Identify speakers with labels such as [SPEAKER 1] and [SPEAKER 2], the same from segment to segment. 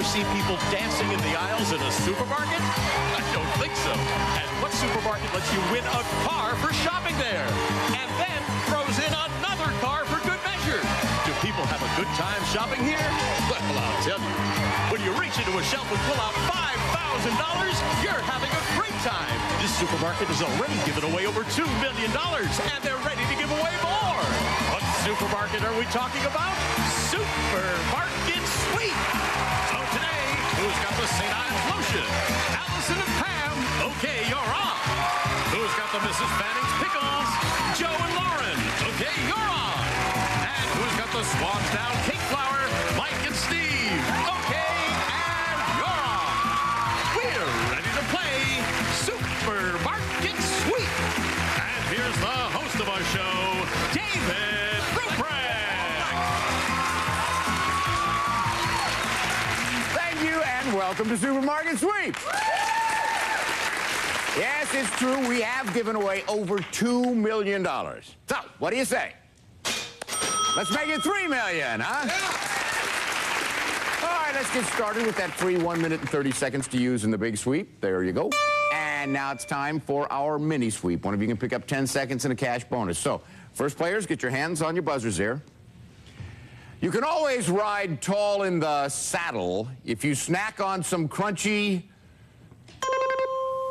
[SPEAKER 1] ever see people dancing in the aisles in a supermarket? I don't think so. And what supermarket lets you win a car for shopping there? And then throws in another car for good measure. Do people have a good time shopping here? Well, I'll tell you. When you reach into a shelf and pull out $5,000, you're having a great time. This supermarket has already given away over $2 million, and they're ready to give away more. What supermarket are we talking about? Supermarket Sweep. So today, who's got the St. Ives lotion? Allison and Pam. Okay, you're on. Who's got the Mrs. Fanning's pickles? Joe and Lauren. Okay, you're on. And who's got the Swan's Down cake flour? Mike and Steve. Okay, and you're on. We're ready to play Supermarket Sweep. And here's the host of our show, David Ruprecht.
[SPEAKER 2] Thank you, and welcome to Supermarket Sweep. Yes, it's true. We have given away over $2 million. So, what do you say? Let's make it $3 million, huh? All right, let's get started with that free 1 minute and 30 seconds to use in the big sweep. There you go. And now it's time for our mini sweep. One of you can pick up 10 seconds and a cash bonus. So, first players, get your hands on your buzzers there. You can always ride tall in the saddle if you snack on some crunchy...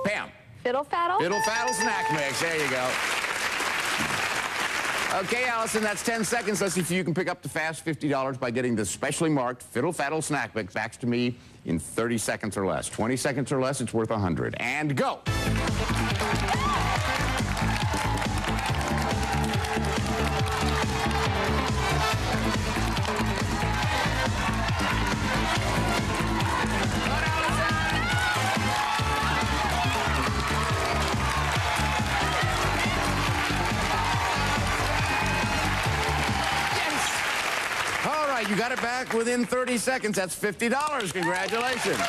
[SPEAKER 2] Pam.
[SPEAKER 3] Fiddle Faddle?
[SPEAKER 2] Fiddle Faddle snack mix. There you go. Okay, Allison, that's 10 seconds. Let's see if you can pick up the fast $50 by getting the specially marked Fiddle Faddle snack mix back to me in 30 seconds or less. 20 seconds or less, it's worth 100. And go. You got it back within 30 seconds. That's $50. Congratulations.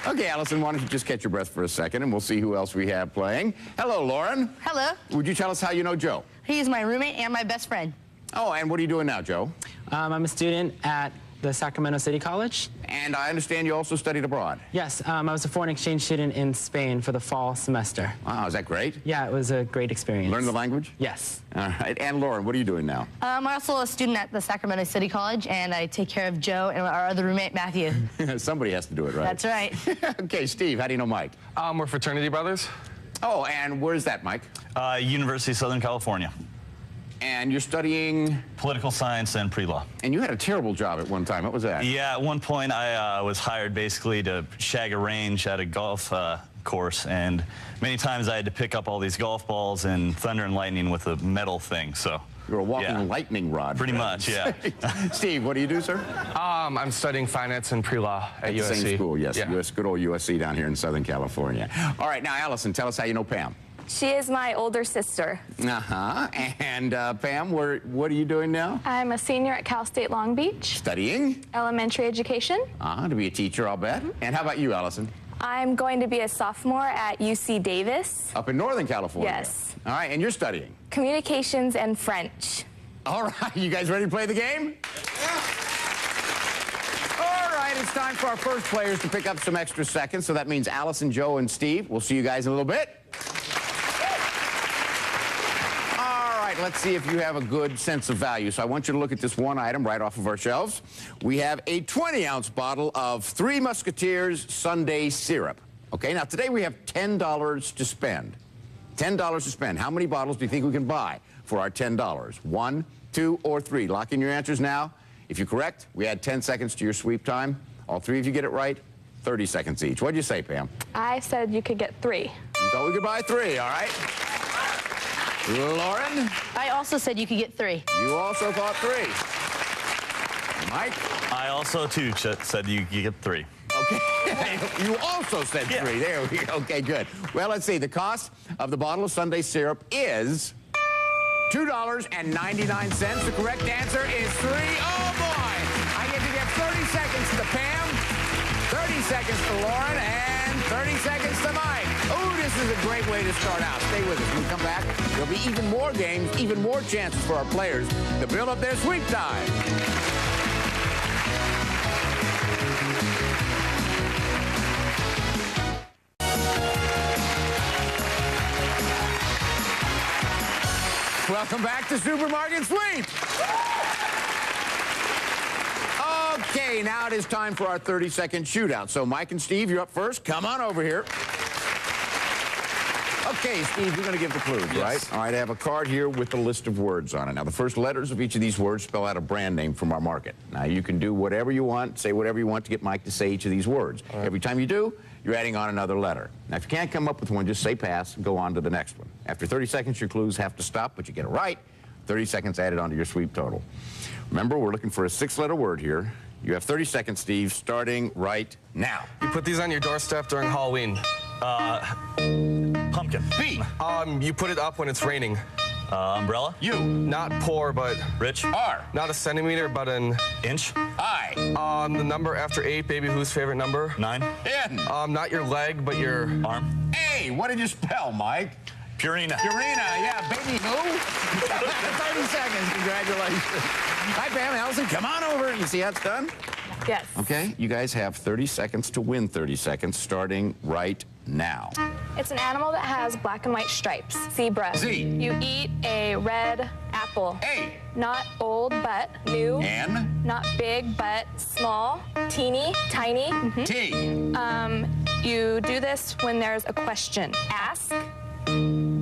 [SPEAKER 2] Okay, Allison, why don't you just catch your breath for a second, and we'll see who else we have playing. Hello, Lauren.
[SPEAKER 3] Hello.
[SPEAKER 2] Would you tell us how you know Joe?
[SPEAKER 3] He's my roommate and my best friend.
[SPEAKER 2] Oh, and what are you doing now, Joe?
[SPEAKER 4] I'm a student at the Sacramento City College.
[SPEAKER 2] And I understand you also studied abroad.
[SPEAKER 4] Yes, I was a foreign exchange student in Spain for the fall semester.
[SPEAKER 2] Wow, is that great?
[SPEAKER 4] Yeah, it was a great experience.
[SPEAKER 2] Learn the language?
[SPEAKER 4] Yes.
[SPEAKER 2] All right. And Lauren, what are you doing now?
[SPEAKER 3] I'm also a student at the Sacramento City College, and I take care of Joe and our other roommate, Matthew.
[SPEAKER 2] Somebody has to do it, right?
[SPEAKER 3] That's right.
[SPEAKER 2] Okay, Steve, how do you know Mike?
[SPEAKER 5] We're fraternity brothers.
[SPEAKER 2] Oh, and where's that, Mike?
[SPEAKER 6] University of Southern California.
[SPEAKER 2] And you're studying?
[SPEAKER 6] Political science and pre-law.
[SPEAKER 2] And you had a terrible job at one time. What was that?
[SPEAKER 6] Yeah, at one point I was hired basically to shag a range at a golf course, and many times I had to pick up all these golf balls and thunder and lightning with a metal thing, so.
[SPEAKER 2] You're a walking lightning rod.
[SPEAKER 6] Pretty much, yeah.
[SPEAKER 2] Steve, what do you do, sir?
[SPEAKER 5] I'm studying finance and pre-law at USC.
[SPEAKER 2] Same school, yes.
[SPEAKER 5] Yeah.
[SPEAKER 2] Good old USC down here in Southern California. All right, now, Allison, tell us how you know Pam.
[SPEAKER 7] She is my older sister.
[SPEAKER 2] Uh-huh. And Pam, what are you doing now?
[SPEAKER 7] I'm a senior at Cal State Long Beach.
[SPEAKER 2] Studying?
[SPEAKER 7] Elementary education.
[SPEAKER 2] To be a teacher, I'll bet. And how about you, Allison?
[SPEAKER 7] I'm going to be a sophomore at UC Davis.
[SPEAKER 2] Up in Northern California?
[SPEAKER 7] Yes.
[SPEAKER 2] All right, and you're studying?
[SPEAKER 7] Communications and French.
[SPEAKER 2] All right, you guys ready to play the game? Yeah. All right, it's time for our first players to pick up some extra seconds. So that means Allison, Joe, and Steve. We'll see you guys in a little bit. Let's see if you have a good sense of value. So I want you to look at this one item right off of our shelves. We have a 20-ounce bottle of Three Musketeers Sundae syrup. Okay, now today we have $10 to spend. $10 to spend. How many bottles do you think we can buy for our $10? 1, 2, or 3? Lock in your answers now. If you're correct, we add 10 seconds to your sweep time. All three of you get it right, 30 seconds each. What'd you say, Pam?
[SPEAKER 7] I said you could get 3.
[SPEAKER 2] You thought we could buy 3, all right? Lauren?
[SPEAKER 3] I also said you could get 3.
[SPEAKER 2] You also thought 3. Mike?
[SPEAKER 6] I also, too, said you get 3.
[SPEAKER 2] Okay. You also said 3. There we go. Okay, good. Well, let's see. The cost of the bottle of Sundae syrup is $2.99. The correct answer is 3. Oh, boy. I get to give 30 seconds to Pam, 30 seconds to Lauren, and 30 seconds to Mike. Oh, this is a great way to start out. Stay with us. When we come back, there'll be even more games, even more chances for our players to build up their sweep time. Welcome back to Supermarket Sweep. Okay, now it is time for our 30-second shootout. So Mike and Steve, you're up first. Come on over here. Okay, Steve, you're going to give the clues, right? All right, I have a card here with a list of words on it. Now, the first letters of each of these words spell out a brand name from our market. Now, you can do whatever you want, say whatever you want to get Mike to say each of these words. Right. Every time you do, you're adding on another letter. Now, if you can't come up with one, just say pass and go on to the next one. After 30 seconds, your clues have to stop, but you get it right. 30 seconds added onto your sweep total. Remember, we're looking for a 6-letter word here. You have 30 seconds, Steve, starting right now.
[SPEAKER 5] You put these on your doorstep during Halloween.
[SPEAKER 6] Pumpkin.
[SPEAKER 2] B.
[SPEAKER 5] You put it up when it's raining.
[SPEAKER 6] Umbrella.
[SPEAKER 2] U.
[SPEAKER 5] Not poor, but
[SPEAKER 6] Rich.
[SPEAKER 2] R.
[SPEAKER 5] not a centimeter, but an
[SPEAKER 6] Inch.
[SPEAKER 2] I.
[SPEAKER 5] the number after 8, baby, whose favorite number?
[SPEAKER 6] 9.
[SPEAKER 2] N.
[SPEAKER 5] Not your leg, but your
[SPEAKER 6] Arm.
[SPEAKER 2] A. What did you spell, Mike?
[SPEAKER 6] Purina.
[SPEAKER 2] Purina, yeah, baby who? 30 seconds, congratulations. Hi, Pam, Allison, come on over. You see how it's done?
[SPEAKER 7] Yes.
[SPEAKER 2] Okay, you guys have 30 seconds to win 30 seconds, starting right now.
[SPEAKER 7] It's an animal that has black and white stripes. Zebra.
[SPEAKER 2] Z.
[SPEAKER 7] You eat a red apple.
[SPEAKER 2] A.
[SPEAKER 7] Not old, but new.
[SPEAKER 2] N.
[SPEAKER 7] Not big, but small. Teeny, tiny.
[SPEAKER 2] T.
[SPEAKER 7] You do this when there's a question. Ask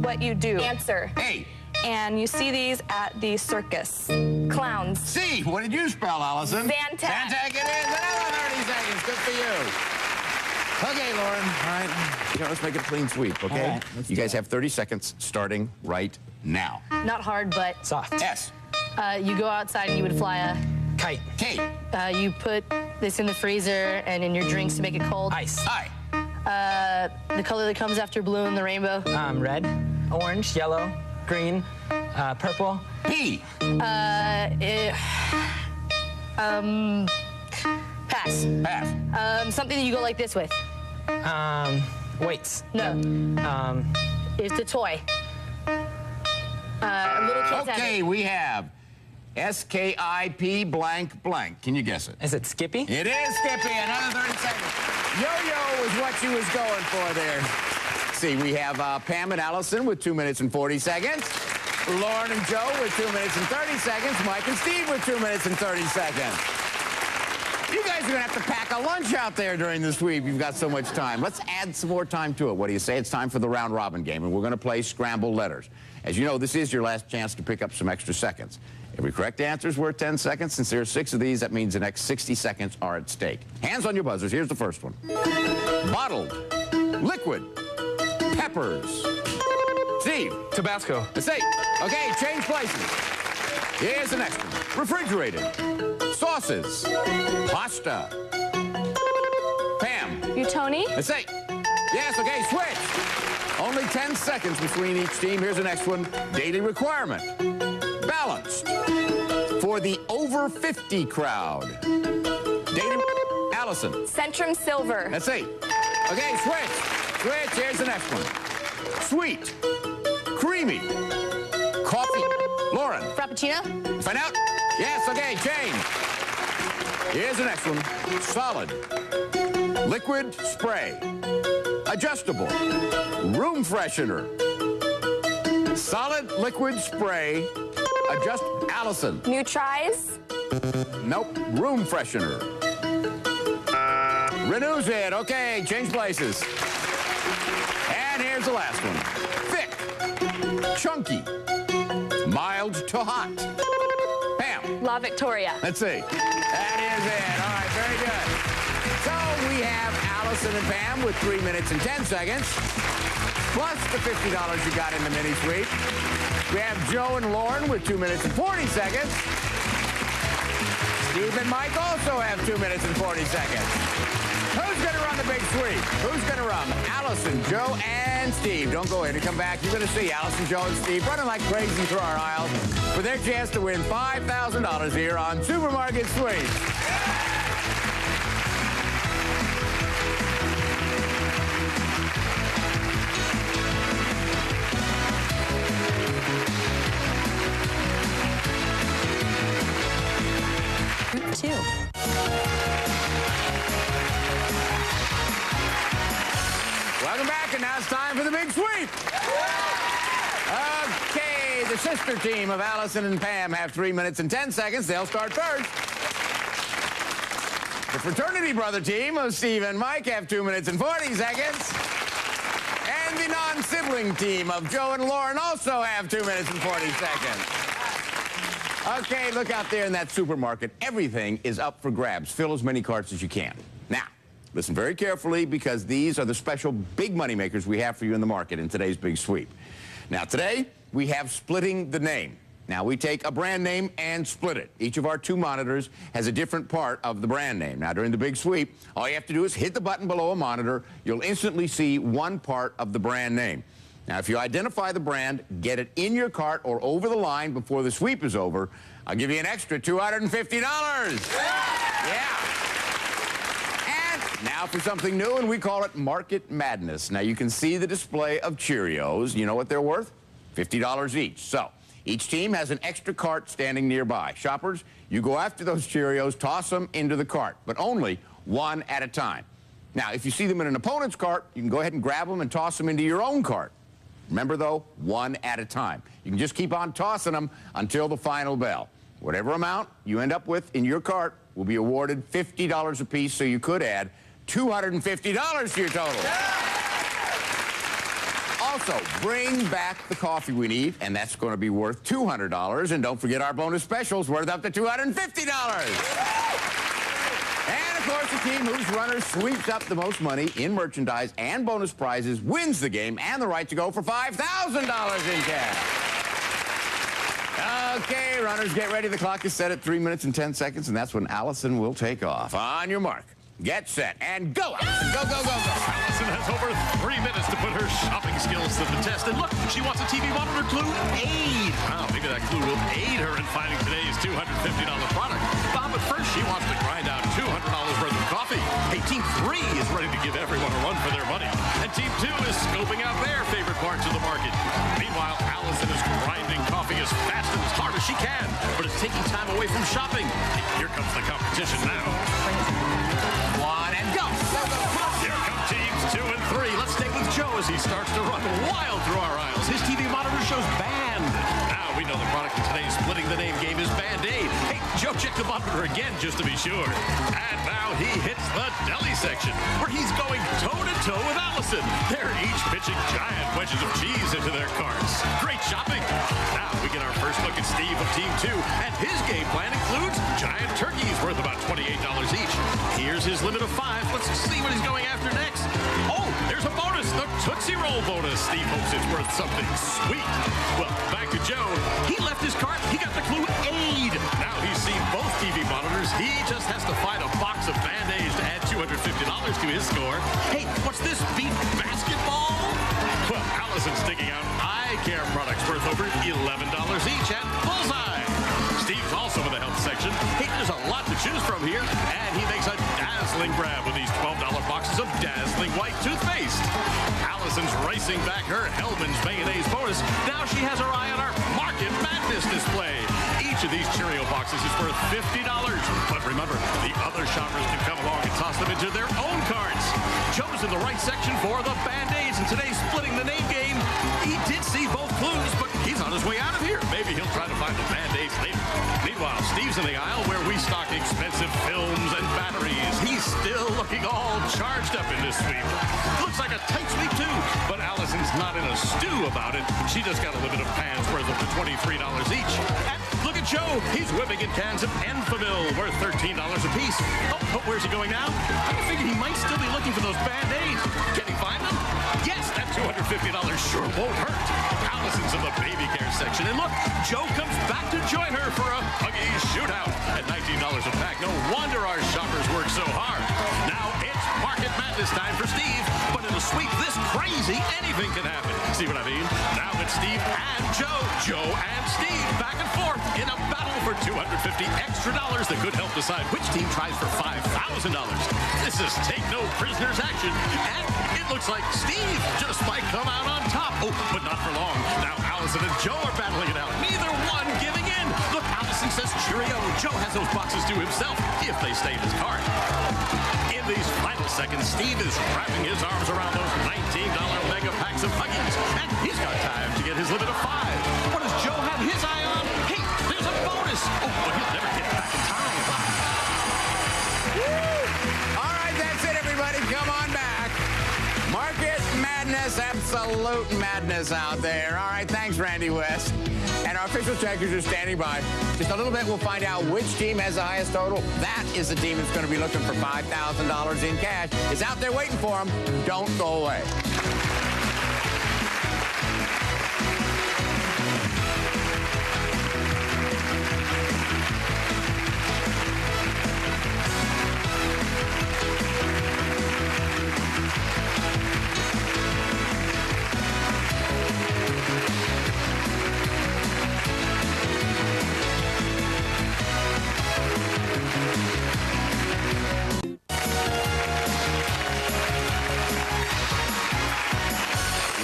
[SPEAKER 7] what you do. Answer.
[SPEAKER 2] A.
[SPEAKER 7] And you see these at the circus. Clowns.
[SPEAKER 2] C. What did you spell, Allison?
[SPEAKER 7] Zantac.
[SPEAKER 2] Zantac it is. Another 30 seconds. Good for you. Okay, Lauren. All right. Yeah, let's make it a clean sweep, okay?
[SPEAKER 4] All right, let's
[SPEAKER 2] you
[SPEAKER 4] do
[SPEAKER 2] guys
[SPEAKER 4] it.
[SPEAKER 2] have 30 seconds, starting right now.
[SPEAKER 3] Not hard, but
[SPEAKER 4] Soft.
[SPEAKER 2] S.
[SPEAKER 3] you go outside and you would fly a.
[SPEAKER 4] Kite.
[SPEAKER 2] K.
[SPEAKER 3] You put this in the freezer and in your drinks to make it cold.
[SPEAKER 4] Ice.
[SPEAKER 2] I.
[SPEAKER 3] The color that comes after blue in the rainbow.
[SPEAKER 4] Red, orange, yellow, green, purple.
[SPEAKER 2] P.
[SPEAKER 3] Pass.
[SPEAKER 2] Pass.
[SPEAKER 3] Something that you go like this with.
[SPEAKER 4] Weights.
[SPEAKER 3] No. It's a toy. Little kids have
[SPEAKER 2] Okay,
[SPEAKER 3] it.
[SPEAKER 2] we have S-K-I-P blank blank. Can you guess it?
[SPEAKER 4] Is it Skippy?
[SPEAKER 2] It is Skippy. Another 30 seconds. Yo-yo is what she was going for there. See, we have Pam and Allison with 2 minutes and 40 seconds. Lauren and Joe with 2 minutes and 30 seconds. Mike and Steve with 2 minutes and 30 seconds. You guys are going to have to pack a lunch out there during the sweep. You've got so much time. Let's add some more time to it. What do you say? It's time for the round robin game, and we're going to play scrambled letters. As you know, this is your last chance to pick up some extra seconds. Every correct answer is worth 10 seconds. Since there are 6 of these, that means the next 60 seconds are at stake. Hands on your buzzers. Here's the first one. Bottled. Liquid. Peppers. Steve.
[SPEAKER 5] Tabasco.
[SPEAKER 2] That's 8. Okay, change places. Here's the next one. Refrigerated. Sauces. Pasta. Pam.
[SPEAKER 7] Tony.
[SPEAKER 2] That's 8. Yes, okay, switch. Only 10 seconds between each team. Here's the next one. Daily requirement. Balanced. For the over 50 crowd. Daily. Allison.
[SPEAKER 7] Centrum Silver.
[SPEAKER 2] That's 8. Okay, switch. Switch. Here's the next one. Sweet. Creamy. Coffee. Lauren.
[SPEAKER 3] Frappuccino.
[SPEAKER 2] Find out? Yes, okay, change. Here's the next one. Solid. Liquid spray. Adjustable. Room freshener. Solid liquid spray. Allison.
[SPEAKER 7] Nutrise.
[SPEAKER 2] Nope. Room freshener. Renews it. Okay, change places. And here's the last one. Thick. Chunky. Mild to hot. Pam.
[SPEAKER 7] La Victoria.
[SPEAKER 2] Let's see. That is it. All right, very good. So we have Allison and Pam with 3 minutes and 10 seconds, plus the $50 you got in the mini sweep. We have Joe and Lauren with 2 minutes and 40 seconds. Steve and Mike also have 2 minutes and 40 seconds. Who's going to run the big sweep? Who's going to run? Allison, Joe, and Steve. Don't go in and come back. You're going to see Allison, Joe, and Steve running like crazy through our aisles for their chance to win $5,000 here on Supermarket Sweep. Welcome back, and now it's time for the big sweep. Okay, the sister team of Allison and Pam have 3 minutes and 10 seconds. They'll start first. The fraternity brother team of Steve and Mike have 2 minutes and 40 seconds. And the non-sibling team of Joe and Lauren also have 2 minutes and 40 seconds. Okay, look out there in that supermarket. Everything is up for grabs. Fill as many carts as you can. Now, listen very carefully because these are the special big money makers we have for you in the market in today's Big Sweep. Now, today, we have splitting the name. Now, we take a brand name and split it. Each of our 2 monitors has a different part of the brand name. Now, during the Big Sweep, all you have to do is hit the button below a monitor. You'll instantly see one part of the brand name. Now, if you identify the brand, get it in your cart or over the line before the sweep is over, I'll give you an extra $250. Yeah. And now for something new, and we call it Market Madness. Now, you can see the display of Cheerios. You know what they're worth? $50 each. So, each team has an extra cart standing nearby. Shoppers, you go after those Cheerios, toss them into the cart, but only one at a time. Now, if you see them in an opponent's cart, you can go ahead and grab them and toss them into your own cart. Remember, though, one at a time. You can just keep on tossing them until the final bell. Whatever amount you end up with in your cart will be awarded $50 apiece, so you could add $250 to your total. Also, bring back the coffee we need, and that's going to be worth $200. And don't forget our bonus specials worth up to $250. And, of course, the team whose runner sweeps up the most money in merchandise and bonus prizes wins the game and the right to go for $5,000 in cash. Okay, runners, get ready. The clock is set at 3 minutes and 10 seconds, and that's when Allison will take off. On your mark, get set, and go, Allison. Go, go, go, go.
[SPEAKER 1] Allison has over 3 minutes to put her shopping skills to the test. And look, she wants a TV monitor clue aid. Wow, maybe that clue will aid her in finding today's $250 product. But first, she wants to grind out $200 worth of coffee. Hey, Team 3 is ready to give everyone a run for their money. And Team 2 is scoping out their favorite parts of the market. Meanwhile, Allison is grinding coffee as fast and as hard as she can, but it's taking time away from shopping. Here comes the competition now.
[SPEAKER 2] One and go. Go, go, go.
[SPEAKER 1] Here come teams 2 and 3. Let's stay with Joe as he starts to run wild through our aisles. His TV monitor shows Band. Now we know the product in today's Splitting the Name game is Band-Aid. Hey, Joe, check the monitor again just to be sure. And now he hits the deli section, where he's going toe-to-toe with Allison. They're each pitching giant wedges of cheese into their carts. Great shopping. Now we get our first look at Steve of Team 2, and his game plan includes giant turkeys worth about $28 each. Here's his limit of 5. Let's see what he's going after next. Oh, there's a bonus, the Tootsie Roll bonus. Steve hopes it's worth something sweet. Well, back to Joe. He left his cart. He got the clue aid. Now he's seen both TV monitors. He just has to find a box of Band-Aids to add $250 to his score. Hey, what's this? Beat basketball? Well, Allison's digging out eye care products worth over $11 each at Bullseye. Steve's also in the health section. Hey, there's a lot to choose from here, and he makes a dazzling grab with these $12 boxes of dazzling white toothpaste. Allison's racing back her Hellman's Mayonnaise bonus. Now she has her eye on our Market Madness display. Each of these Cheerio boxes is worth $50. But remember, the other shoppers can come along and toss them into their own carts. Joe's in the right section for the Band-Aids, and today's Splitting the Name game, he did see both clues, but he's on his way out of here. Maybe he'll try to find the Band-Aids later. Meanwhile, Steve's in the aisle where we stock expensive films and batteries. He's still looking all charged up in this sweep. Looks like a tight sweep, too, but Allison's not in a stew about it. She just got a limit of pans worth up to $23 each. And look at Joe. He's whipping in cans of Enfamil worth $13 apiece. Oh, where's he going now? I figure he might still be looking for those Band-Aids. Can he find them? Yes, that $250 sure won't hurt. Allison's in the baby care section. And look, Joe comes back to join her for a Huggy shootout. At $19 a pack, no wonder our shoppers work so hard. Now it's Market Madness time for Steve. But in a sweep this crazy, anything can happen. See what I mean? Now it's Steve and Joe. Joe and Steve back and forth in a battle for $250 extra that could help decide which team tries for $5,000. This is take no prisoners action. And it looks like Steve just might come out on top. Oh, but not for long. Now Allison and Joe are battling it out. Neither one giving in. Look, Allison says Cheerio. Joe has those boxes to himself if they stay in his cart. In these final seconds, Steve is wrapping his arms around those $19 mega packs of Huggies, and he's got time to get his limit of 5. What does Joe have his eye on? Hey, there's a bonus. Oh, but he'll never get back in time.
[SPEAKER 2] All right, that's it, everybody. Come on back. Market madness, absolute madness out there. All right, thanks, Randy West. And our official checkers are standing by. Just a little bit, we'll find out which team has the highest total. That is the team that's going to be looking for $5,000 in cash. It's out there waiting for them. Don't go away.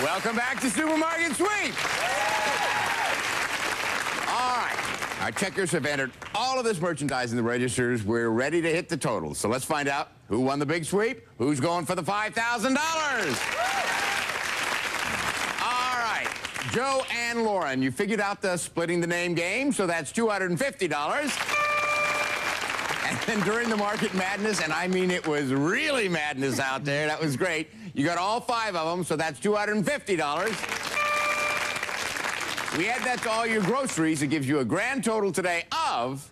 [SPEAKER 2] Welcome back to Supermarket Sweep. All right. Our checkers have entered all of this merchandise in the registers. We're ready to hit the totals. So let's find out who won the big sweep, who's going for the $5,000. All right. Joe and Lauren, you figured out the splitting the name game, so that's $250. And then during the market madness, and I mean it was really madness out there, that was great, you got all 5 of them, so that's $250. We add that to all your groceries. It gives you a grand total today of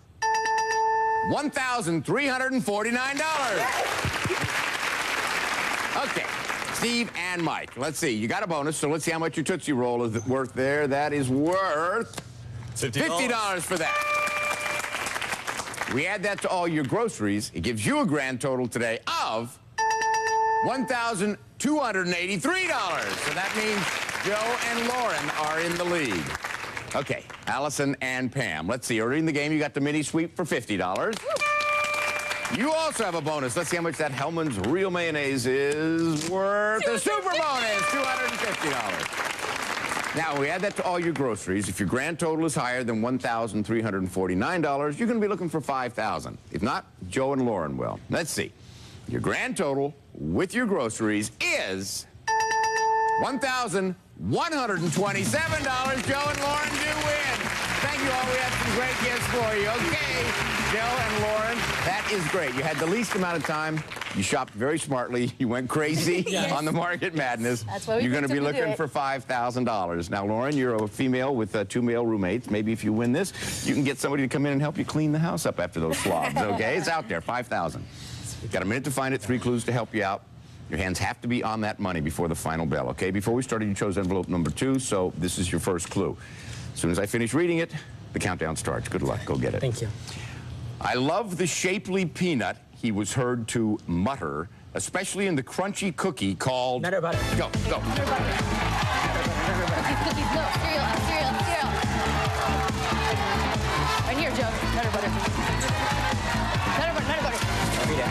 [SPEAKER 2] $1,349. Okay, Steve and Mike, let's see. You got a bonus, so let's see how much your Tootsie Roll is worth there. That is worth $50 for that. We add that to all your groceries. It gives you a grand total today of $1,283. So that means Joe and Lauren are in the lead. Okay, Allison and Pam. Let's see. Early in the game, you got the mini sweep for $50. You also have a bonus. Let's see how much that Hellmann's Real Mayonnaise is worth. A super bonus, $250. Now, we add that to all your groceries. If your grand total is higher than $1,349, you're going to be looking for $5,000. If not, Joe and Lauren will. Let's see. Your grand total with your groceries is $1,127. Joe and Lauren do win. Thank you all. We have some great gifts for you. Okay, Joe and Lauren, that is great. You had the least amount of time. You shopped very smartly. You went crazy on the market madness.
[SPEAKER 3] That's what we
[SPEAKER 2] You're going to be
[SPEAKER 3] picked up to
[SPEAKER 2] looking
[SPEAKER 3] do
[SPEAKER 2] for $5,000. Now, Lauren, you're a female with 2 male roommates. Maybe if you win this, you can get somebody to come in and help you clean the house up after those slobs, okay? It's out there, $5,000. You've got a minute to find it, 3 clues to help you out. Your hands have to be on that money before the final bell, okay? Before we started, you chose envelope number 2, so this is your first clue. As soon as I finish reading it, the countdown starts. Good luck. Go get it.
[SPEAKER 4] Thank you.
[SPEAKER 2] I love the shapely peanut he was heard to mutter, especially in the crunchy cookie called...
[SPEAKER 4] Nutter butter.
[SPEAKER 2] Go.
[SPEAKER 3] Cookies, no, cereal. Right here, Joe. Nutter butter.
[SPEAKER 4] Every day.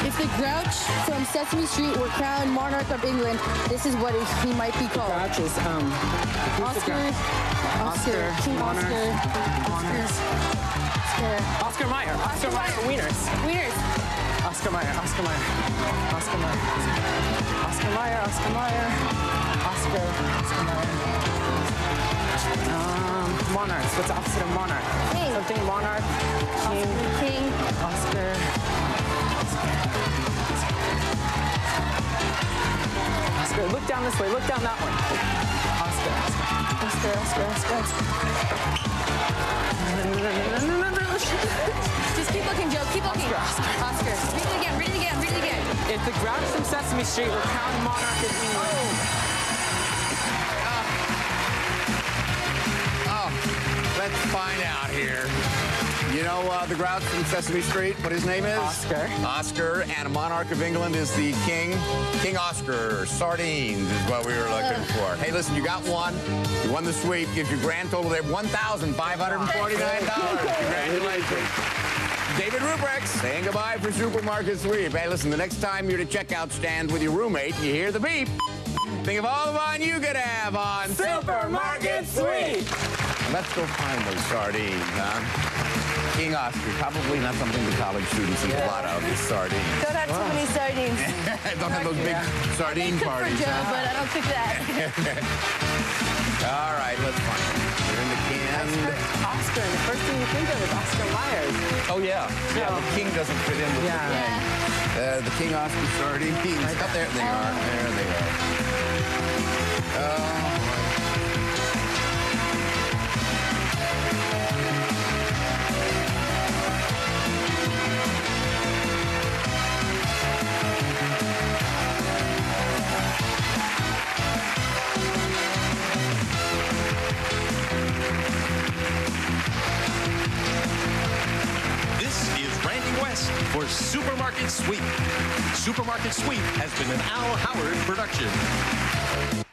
[SPEAKER 8] If the Grouch from Sesame Street were crowned monarch of England, this is what he might be called.
[SPEAKER 4] Grouch is,
[SPEAKER 8] Oscar, King Oscar,
[SPEAKER 4] Oscar Mayer. Oscar Mayer. Wieners. Oscar Mayer. Oscar Mayer. Oscar Mayer. Oscar Mayer. Oscar Mayer. Oscar Mayer. Monarchs. What's the opposite of monarch?
[SPEAKER 8] King.
[SPEAKER 4] Something monarch.
[SPEAKER 8] King.
[SPEAKER 4] Oscar. Oscar. Look down this way. Look down that one. Oscar.
[SPEAKER 3] Just keep looking, Joe. Keep looking. Oscar. Read it again.
[SPEAKER 4] If the Grouch from Sesame Street were crowned monarch of England.
[SPEAKER 2] Let's find out here. You know the Grouch from Sesame Street, what his name is?
[SPEAKER 4] Oscar.
[SPEAKER 2] Oscar, and a monarch of England is the king. King Oscar. Sardines is what we were looking for. Hey, listen, you got one. You won the sweep. Gives you grand total there, $1,549. Congratulations. David Ruprecht saying goodbye for Supermarket Sweep. Hey, listen, the next time you're at a checkout stand with your roommate and you hear the beep, think of all the fun you could have on
[SPEAKER 4] Supermarket Sweep.
[SPEAKER 2] Let's go find those sardines, huh? King Oscar, probably not something the college students eat a lot of, is sardines.
[SPEAKER 3] Don't have too many sardines.
[SPEAKER 2] Don't have those big sardine
[SPEAKER 3] Cook for
[SPEAKER 2] parties.
[SPEAKER 3] Joe,
[SPEAKER 2] huh?
[SPEAKER 3] but I don't cook that.
[SPEAKER 2] All right, let's find it. They're in the can.
[SPEAKER 4] Oscar, and the first thing you think of is Oscar Myers.
[SPEAKER 2] Oh, yeah. Yeah, the King doesn't fit in with
[SPEAKER 4] Yeah.
[SPEAKER 2] the thing. The King Oscar sardines. Oh, there they are. There they are.
[SPEAKER 1] This is Randy West for Supermarket Sweep. Supermarket Sweep has been an Al Howard production.